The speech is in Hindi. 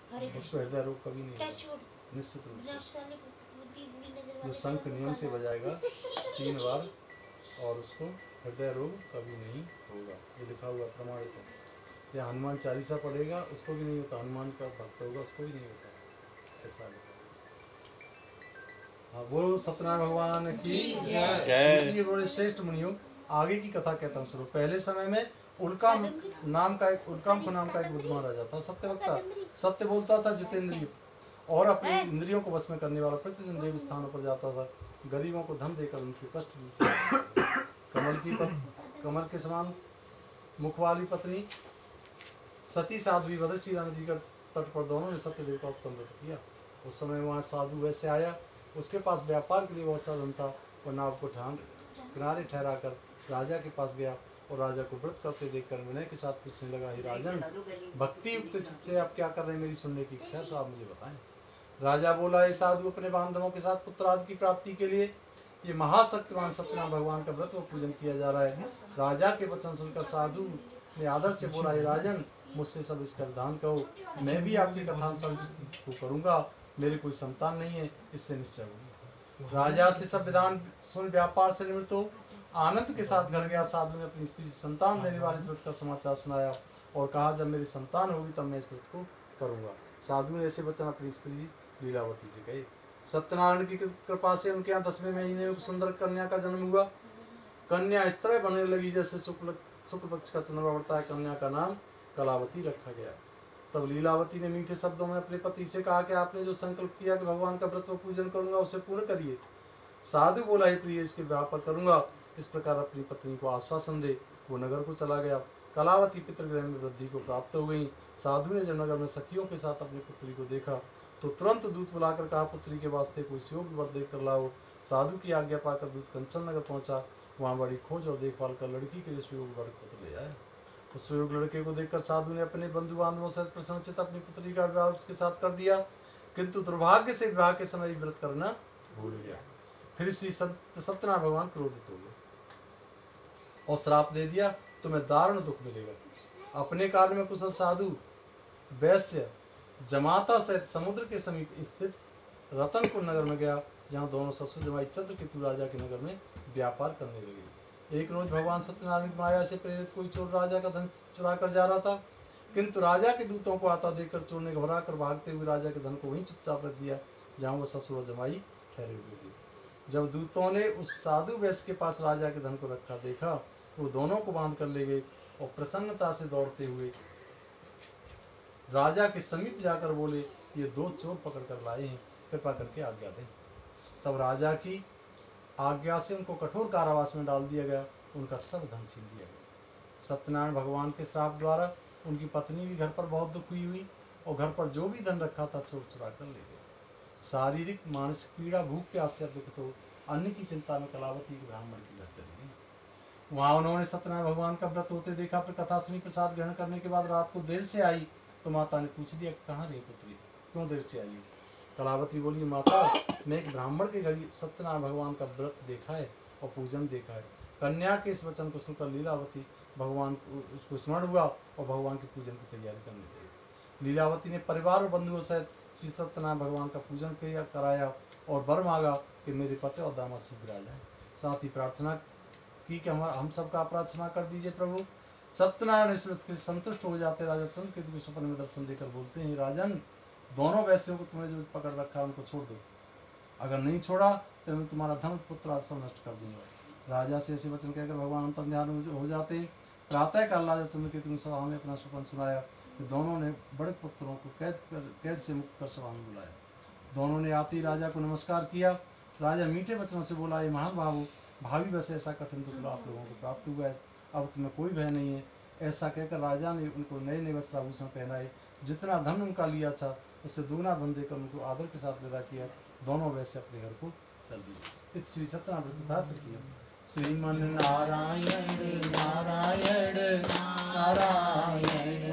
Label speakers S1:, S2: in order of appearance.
S1: उसको हृदय रोग कभी नहीं होगा, निश्चित रूप से। जो शंख नियम से बजाएगा 3 बार और उसको हृदय रोग कभी नहीं होगा, ये लिखा हुआ प्रमाणित है। या हनुमान चालीसा पढ़ेगा उसको भी नहीं होता, हनुमान का भक्त होगा उसको भी नहीं होता, ऐसा लिखा। हाँ, वो सत्यनारायण भगवान की जय। बोले श्रेष्ठ मुनियों, आगे की कथा कहता हूँ सुनो। पहले समय में उल्काम नाम का एक बुद्धिमान राजा था, सत्यवक्ता, सत्य बोलता था, जितेंद्रिय और अपनी इंद्रियों को वश में करने वाला, प्रतिदिन देव स्थानों पर जाता था, गरीबों को धन देकर उनके कष्ट दूर कमल के समान मुख वाली पत्नी सती साध्वी भद्रश्री नदी का तट पर दोनों ने सत्यदेव का उत्तम व्रत किया। उस समय वहाँ साधु वैसे आया, उसके पास व्यापार के लिए बहुत सा धन था। वह नाव को किनारे ठहरा कर राजा के पास गया और राजा को व्रत करते देखकर विनय के साथ पूछने लगा, हे राजन, भक्ति युक्त चित्त से आप क्या कर रहे हैं, मेरी सुनने की इच्छा है, सो आप मुझे बताएं। राजा बोला, हे साधु, अपने बांधवों के साथ पुत्रादि की प्राप्ति के लिए ये महाशक्तिमान सत्यनारायण भगवान का व्रत व पूजन किया जा रहा है। राजा के वचन सुनकर साधु ने आदर से बोला, हे राजन, मुझसे सब इसका विधान कहो, मैं भी आपकी कथानुसार को करूंगा, मेरी कोई संतान नहीं है, इससे निश्चय होगी। राजा से सब विधान सुन व्यापार से निवृत्त हो आनंद के साथ घर गया। साधु ने अपनी स्त्री संतान देने वाले इस व्रत का समाचार सुनाया और कहा, जब मेरी संतान होगी तब मैं इस व्रत को करूंगा। साधु ने ऐसे वचन अपनी स्त्री लीलावती से कहे। सत्यनारायण की कृपा से उनके यहाँ 10वें महीने में सुंदर कन्या का जन्म हुआ। कन्या इस तरह बनने लगी जैसे शुक्ल पक्ष का चंद्रमा बढ़ता है। कन्या का नाम कलावती रखा गया। तब लीलावती ने मीठे शब्दों में अपने पति से कहा कि आपने जो संकल्प किया कि भगवान का व्रत व पूजन करूंगा, उसे पूर्ण करिए। साधु बोला, ही प्रिय, इसके विवाह पर करूंगा। इस प्रकार अपनी पत्नी को आश्वासन दे वो नगर को चला गया। कलावती पितृगृह में वृद्धि को प्राप्त हो गई। साधु ने जब नगर में सखियों के साथ अपनी पुत्री को देखा तो तुरंत दूत बुलाकर कहा, पुत्री के वास्ते कोई योग्य वर देख कर लाओ। साधु की आज्ञा पाकर दूत कंचन नगर पहुंचा। वहाँ बड़ी खोज और देखभाल कर लड़की के लिए सुयोग्य वर को ले आया। उस सुयोग्य लड़के को देखकर साधु ने अपने बंधु बांधवों से प्रसन्नचित्त अपनी पुत्री का विवाह उसके साथ कर दिया, किंतु दुर्भाग्य से विवाह के समय व्रत करना भूल गया। फिर श्री सत्यनारायण भगवान क्रोधित हो गए और श्राप दे दिया, तुम्हें दारुण दुख मिलेगा। अपने कार्य में कुशल साधु वैश्य जमाता सहित समुद्र के समीप स्थित रतनपुर नगर में गया, जहाँ दोनों ससुर जमाई चंद्रकेतु राजा के नगर में व्यापार करने लगे। एक रोज भगवान सत्यनारायण की माया से प्रेरित कोई चोर राजा का धन चुरा कर जा रहा था, किंतु राजा के दूतों को आता देखकर चोर ने घबरा कर भागते हुए राजा के धन को वहीं चुपचाप रख दिया जहाँ वह ससुर और जमाई ठहरे हुए थे। जब दूतों ने उस साधु वैश्य के पास राजा के धन को रखा देखा तो वो दोनों को बांध कर ले गए और प्रसन्नता से दौड़ते हुए राजा के समीप जाकर बोले, ये 2 चोर पकड़ कर लाए हैं, कृपा करके आज्ञा दें। तब राजा की आज्ञा से उनको कठोर कारावास में डाल दिया गया, उनका सब धन छीन लिया गया। सत्यनारायण भगवान के श्राप द्वारा उनकी पत्नी भी घर पर बहुत दुखी हुई और घर पर जो भी धन रखा था चोर चुरा कर ले गए। शारीरिक मानसिक पीड़ा, भूख प्यास से दुख तो अन्न की चिंता में कलावती के ब्राह्मण के घर चली गई। वहाँ उन्होंने सत्यनारायण भगवान का व्रत होते देखा। फिर कथा सुनी। प्रसाद ग्रहण करने के बाद रात को देर से आई तो माता ने पूछ दिया, कहाँ रही पुत्री, क्यों देर से आई हो? कलावती बोली, माता, मैं एक ब्राह्मण के घर सत्यनारायण भगवान का व्रत देखा है और पूजन देखा है। कन्या के इस वचन को सुनकर लीलावती भगवान को उसको स्मरण हुआ और भगवान के पूजन की तैयारी करने लगी। लीलावती ने परिवार और बंधुओं सहित श्री सत्यनारायण भगवान का पूजन किया कराया और वर मांगा कि मेरे पति और दामाद शीघ्र आ जाए। साथ ही प्रार्थना की कि हम सबका अपराध क्षमा कर दीजिए प्रभु। सत्यनारायण इस व्रत से संतुष्ट हो जाते। राजा चंद्रकेतु के स्वप्न में दर्शन देकर बोलते हैं, राजन, दोनों वैश्यों को तुमने जो पकड़ रखा है उनको छोड़ दो, अगर नहीं छोड़ा तो मैं तुम्हारा धन पुत्र आदि सब नष्ट कर दूंगा। राजा से ऐसे वचन कहकर भगवान अंतर्ध्यान हो जाते। प्रातः काल राजा चंद्रकेतु ने सभा में अपना स्वप्न सुनाया कि दोनों ने बड़े पुत्रों को कैद से मुक्त कर सभा में बुलाया। दोनों ने आते ही राजा को नमस्कार किया। राजा मीठे वचनों से बोला, ये महान भावो, भावी वैसे ऐसा कठिन दुख आप लोगों को प्राप्त हुआ है, अब तुम्हें कोई भय नहीं है। ऐसा कहकर राजा ने उनको नए नए वस्त्र आभूषण पहनाए। जितना धन उनका लिया था उससे दुगना धन देकर उनको आदर के साथ विदा किया। दोनों वैसे अपने घर को चल दिए। श्री सत्यनारायण श्रीमन नारायण नारायण नारायण